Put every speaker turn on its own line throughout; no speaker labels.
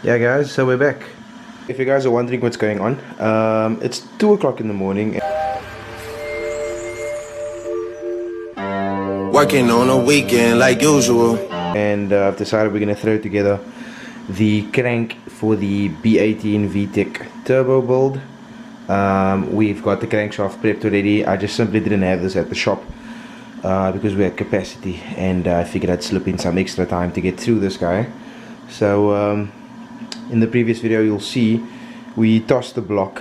Yeah guys, so we're back. If you guys are wondering what's going on, it's 2 o'clock in the morning.
Working on a weekend like usual.
And I've decided we're going to throw together the crank for the B18 VTEC turbo build. We've got the crankshaft prepped already. I just simply didn't have this at the shop because we had capacity, and I figured I'd slip in some extra time to get through this guy. So in the previous video you'll see we tossed the block.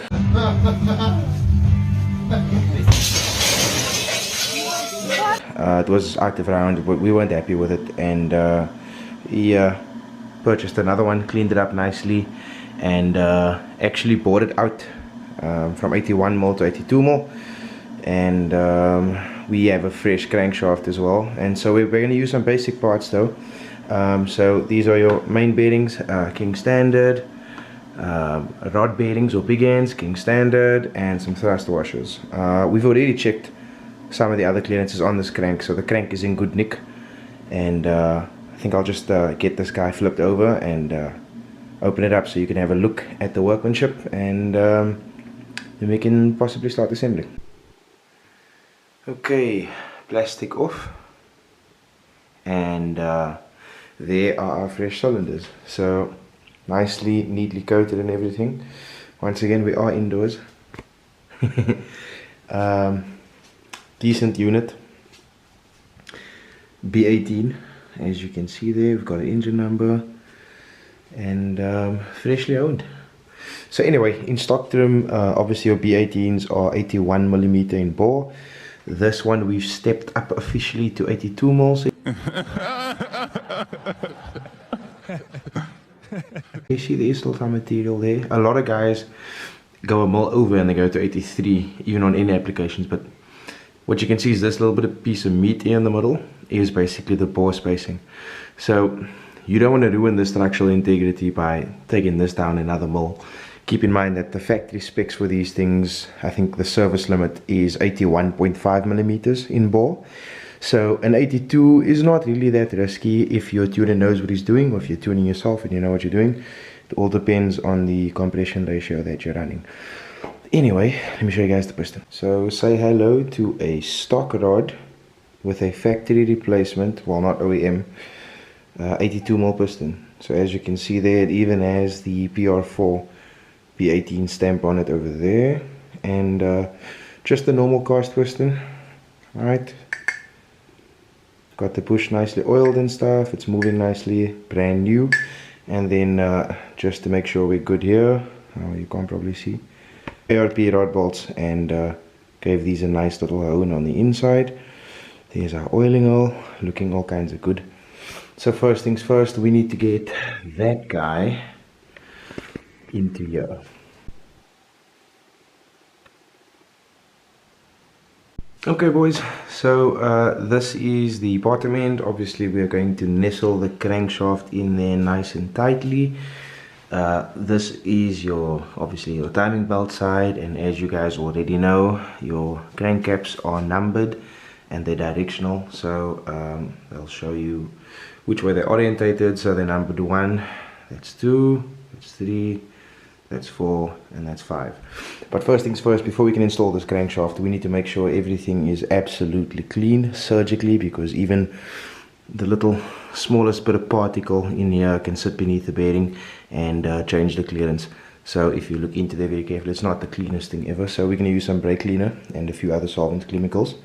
It was out of round, but we weren't happy with it, and he purchased another one, cleaned it up nicely, and actually bought it out from 81mm to 82mm, and we have a fresh crankshaft as well. And so we're going to use some basic parts though. So these are your main bearings, King Standard, rod bearings or big ends, King Standard, and some thrust washers. We've already checked some of the other clearances on this crank, so the crank is in good nick, and I think I'll just get this guy flipped over and open it up so you can have a look at the workmanship, and then we can possibly start assembling. Okay, plastic off, and there are our fresh cylinders, so nicely, neatly coated and everything. Once again, we are indoors. Decent unit, B18, as you can see there. We've got an engine number, and freshly owned. So anyway, in stock trim, obviously your B18s are 81mm in bore. This one we've stepped up officially to 82mm. You see there is still some material there. A lot of guys go a mil over and they go to 83, even on any applications, but what you can see is this little bit of piece of meat here in the middle is basically the bore spacing. So you don't want to ruin the structural integrity by taking this down another mil. Keep in mind that the factory specs for these things, I think the service limit is 81.5mm in bore. So an 82 is not really that risky if your tuner knows what he's doing, or if you're tuning yourself and you know what you're doing. It all depends on the compression ratio that you're running. Anyway, let me show you guys the piston. So say hello to a stock rod with a factory replacement, well not OEM, 82mm piston. So as you can see there, it even has the PR4 B18 stamp on it over there, and just a normal cast piston. Alright, got the bush nicely oiled and stuff, it's moving nicely, brand new. And then just to make sure we're good here, you can't probably see, ARP rod bolts, and gave these a nice little hone on the inside. There's our oiling hole, looking all kinds of good. So first things first, we need to get that guy into here. Okay boys, so this is the bottom end. Obviously we are going to nestle the crankshaft in there nice and tightly. This is your, obviously your timing belt side, and as you guys already know, your crank caps are numbered and they're directional, so they'll show you which way they're orientated. So they're numbered 1, that's 2, that's 3, that's 4, and that's 5. But first things first, before we can install this crankshaft, we need to make sure everything is absolutely clean surgically, because even the little smallest bit of particle in here can sit beneath the bearing and change the clearance. So if you look into there very carefully, it's not the cleanest thing ever. So we're going to use some brake cleaner and a few other solvent chemicals,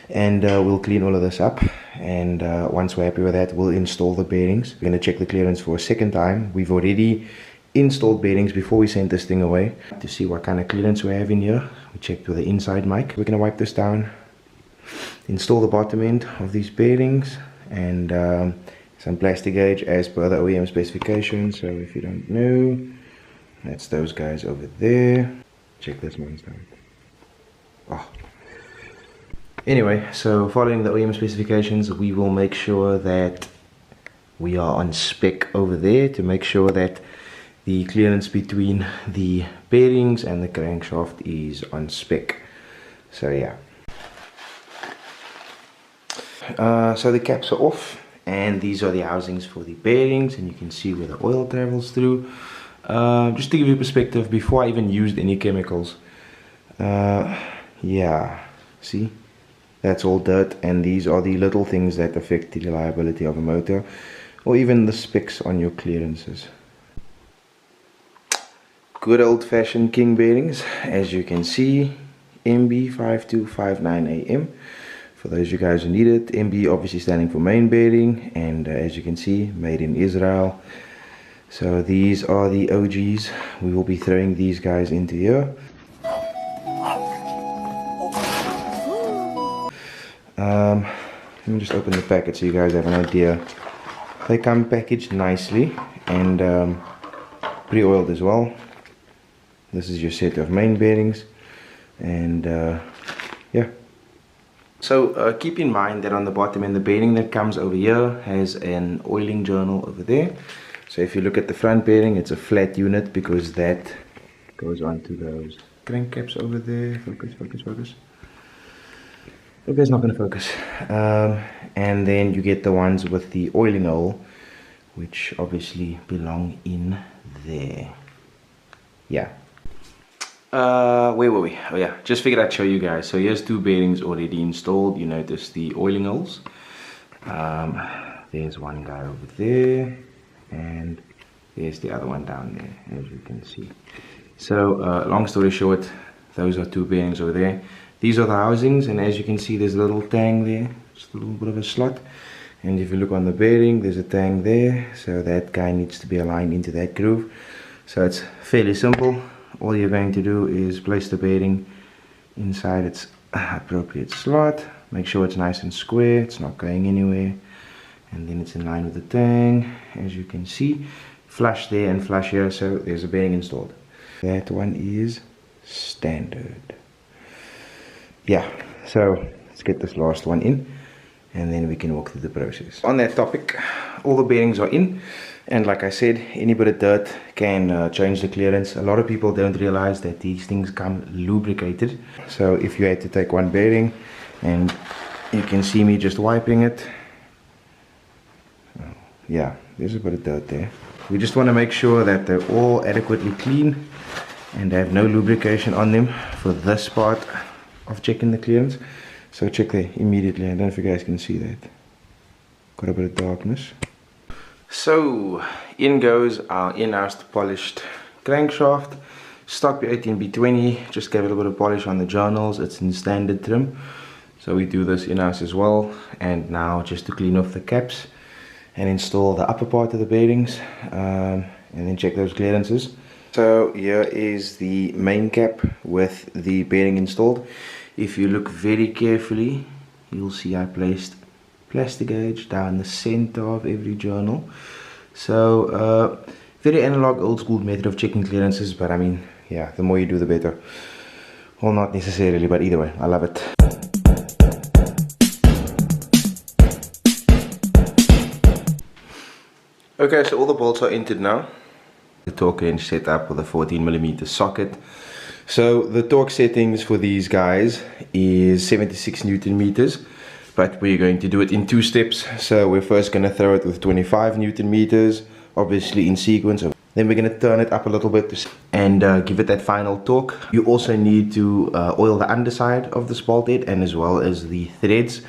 and we'll clean all of this up, and once we're happy with that, we'll install the bearings. We're going to check the clearance for a second time. We've already installed bearings before we sent this thing away to see what kind of clearance we have in here. We checked with the inside mic. We're going to wipe this down, install the bottom end of these bearings, and some plastic gauge as per the OEM specifications. So if you don't know, that's those guys over there. Check this one's down. Oh. Anyway, so following the OEM specifications, we will make sure that we are on spec over there to make sure that the clearance between the bearings and the crankshaft is on spec. So yeah. So the caps are off, and these are the housings for the bearings, and you can see where the oil travels through. Just to give you perspective, before I even used any chemicals, yeah, see, that's all dirt, and these are the little things that affect the reliability of a motor, or even the specs on your clearances. Good old-fashioned king bearings, as you can see, MB5259AM. For those of you guys who need it, MB obviously standing for main bearing, and as you can see, made in Israel. So these are the OGs. We will be throwing these guys into here. Let me just open the packet so you guys have an idea. They come packaged nicely and pre-oiled as well. This is your set of main bearings, and yeah. So keep in mind that on the bottom end, the bearing that comes over here has an oiling journal over there. So if you look at the front bearing, it's a flat unit because that goes onto those crank caps over there. Focus, focus, focus. Okay, it's not going to focus. And then you get the ones with the oiling hole, which obviously belong in there. Yeah. Where were we? Oh yeah, just figured I'd show you guys. So here's two bearings already installed. You notice the oiling holes. There's one guy over there, and there's the other one down there, as you can see. So long story short, those are two bearings over there. These are the housings, and as you can see, there's a little tang there, just a little bit of a slot. And if you look on the bearing, there's a tang there, so that guy needs to be aligned into that groove. So it's fairly simple. All you're going to do is place the bearing inside its appropriate slot. Make sure it's nice and square, it's not going anywhere, and then it's in line with the tang, as you can see. Flush there and flush here, so there's a bearing installed. That one is standard. Yeah, so let's get this last one in, and then we can walk through the process. On that topic, all the bearings are in, and like I said, any bit of dirt can change the clearance. A lot of people don't realize that these things come lubricated. So if you had to take one bearing, and you can see me just wiping it, yeah, there's a bit of dirt there. We just want to make sure that they're all adequately clean and have no lubrication on them for this part of checking the clearance. So check there immediately. I don't know if you guys can see that. Got a bit of darkness. So in goes our in-house polished crankshaft. Stock B18B20. Just gave it a little bit of polish on the journals. It's in standard trim. So we do this in-house as well. And now just to clean off the caps and install the upper part of the bearings, and then check those clearances. So here is the main cap with the bearing installed. If you look very carefully, you'll see I placed plastic gauge down the center of every journal. So very analog, old school method of checking clearances, but I mean, yeah, the more you do the better. Well, not necessarily, but either way, I love it. Okay, so all the bolts are entered now. The torque wrench set up with a 14mm socket. So the torque settings for these guys is 76 Newton meters, but we're going to do it in two steps. So we're first going to throw it with 25 Newton meters, obviously in sequence. Then we're going to turn it up a little bit and give it that final torque. You also need to oil the underside of this bolt head and as well as the threads,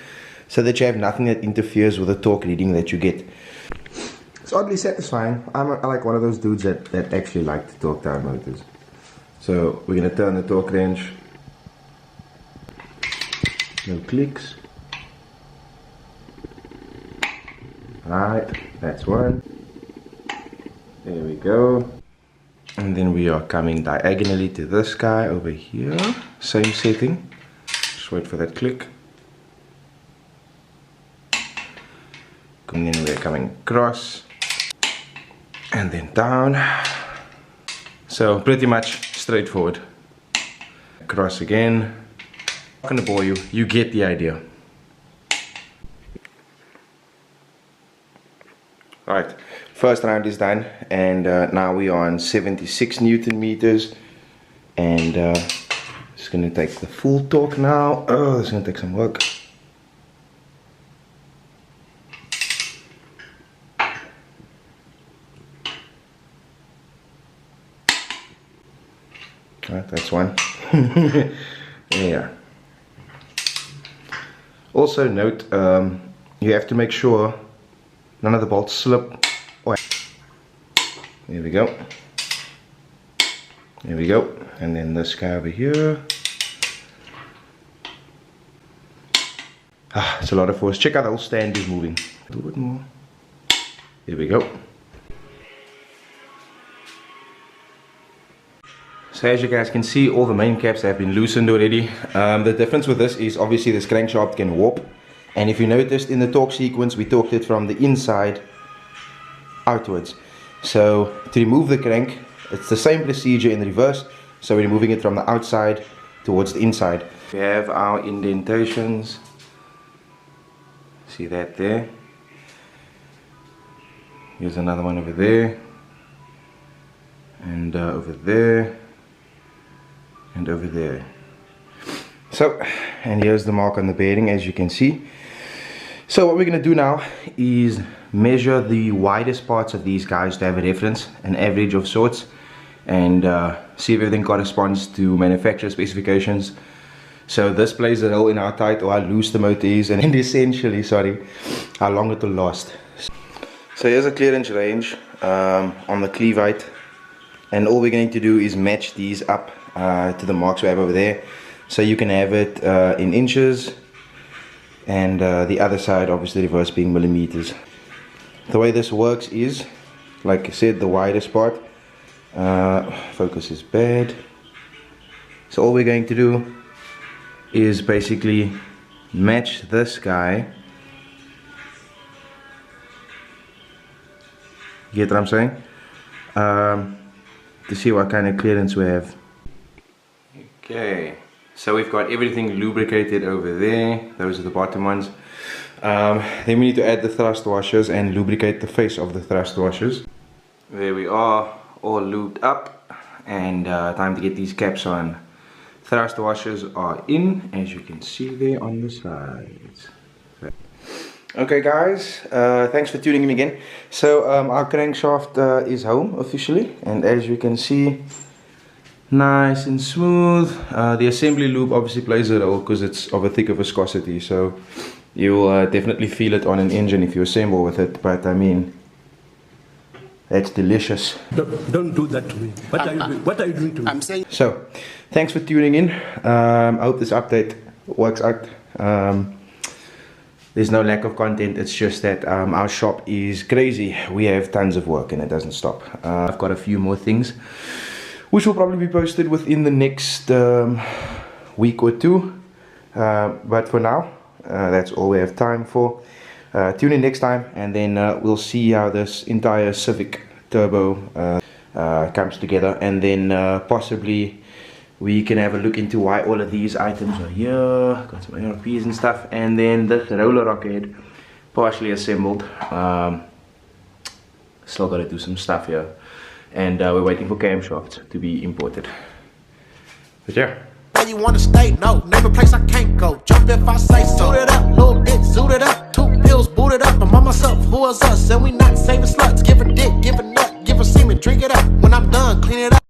so that you have nothing that interferes with the torque reading that you get. It's oddly satisfying. I like one of those dudes that actually like to torque down motors. So we're going to turn the torque wrench. No clicks. Alright, that's one. There we go. And then we are coming diagonally to this guy over here. Same setting. Just wait for that click. And then we're coming across. And then down. So pretty much straightforward. Across again. Not gonna bore you, you get the idea. Right, first round is done, and now we are on 76 Newton meters, and just gonna take the full torque now. Oh, this is gonna take some work. Right, that's one. Yeah. Also note, you have to make sure none of the bolts slip. There we go. There we go. And then this guy over here. Ah, it's a lot of force. Check out the whole stand is moving. A little bit more. There we go. So as you guys can see, all the main caps have been loosened already. The difference with this is obviously this crankshaft can warp. And if you noticed in the torque sequence, we torqued it from the inside outwards. So to remove the crank, it's the same procedure in reverse. So we're removing it from the outside towards the inside. We have our indentations. See that there? Here's another one over there. And over there. And over there. So, and here's the mark on the bearing, as you can see. So what we're going to do now is measure the widest parts of these guys to have a reference, an average of sorts, and see if everything corresponds to manufacturer specifications. So this plays a role in how tight or how loose the motor is, and essentially, how long it will last. So here's a clearance range on the cleave height, and all we're going to do is match these up to the marks we have over there. So you can have it in inches, and the other side obviously reverse being millimeters. The way this works is, like I said, the widest part, focus is bad, so all we're going to do is basically match this guy. Get what I'm saying? To see what kind of clearance we have. Okay, so we've got everything lubricated over there. Those are the bottom ones. Then we need to add the thrust washers and lubricate the face of the thrust washers. There we are, all lubed up, and time to get these caps on. Thrust washers are in, as you can see there on the sides. Okay guys, thanks for tuning in again. So our crankshaft is home officially, and as you can see, nice and smooth. The assembly lube obviously plays a role because it's of a thicker viscosity, so you'll definitely feel it on an engine if you assemble with it, but I mean, that's delicious.
Don't do that to me. What are you doing to me? I'm saying.
So, thanks for tuning in. I hope this update works out. There's no lack of content, it's just that our shop is crazy. We have tons of work and it doesn't stop. I've got a few more things which will probably be posted within the next week or two. But for now, that's all we have time for. Tune in next time, and then we'll see how this entire Civic Turbo comes together, and then possibly we can have a look into why all of these items are here. Got some ARPs and stuff, and then this roller rocket partially assembled. Still got to do some stuff here, and we're waiting for camshafts to be imported. But yeah.
Where you wanna stay? No, never place I can't go. Jump if I say so. Suit it up, little dick, suit it up. 2 pills, boot it up. I'm on myself, who is us? And we not saving sluts. Give a dick, give a nut, give a semen, drink it up. When I'm done, clean it up.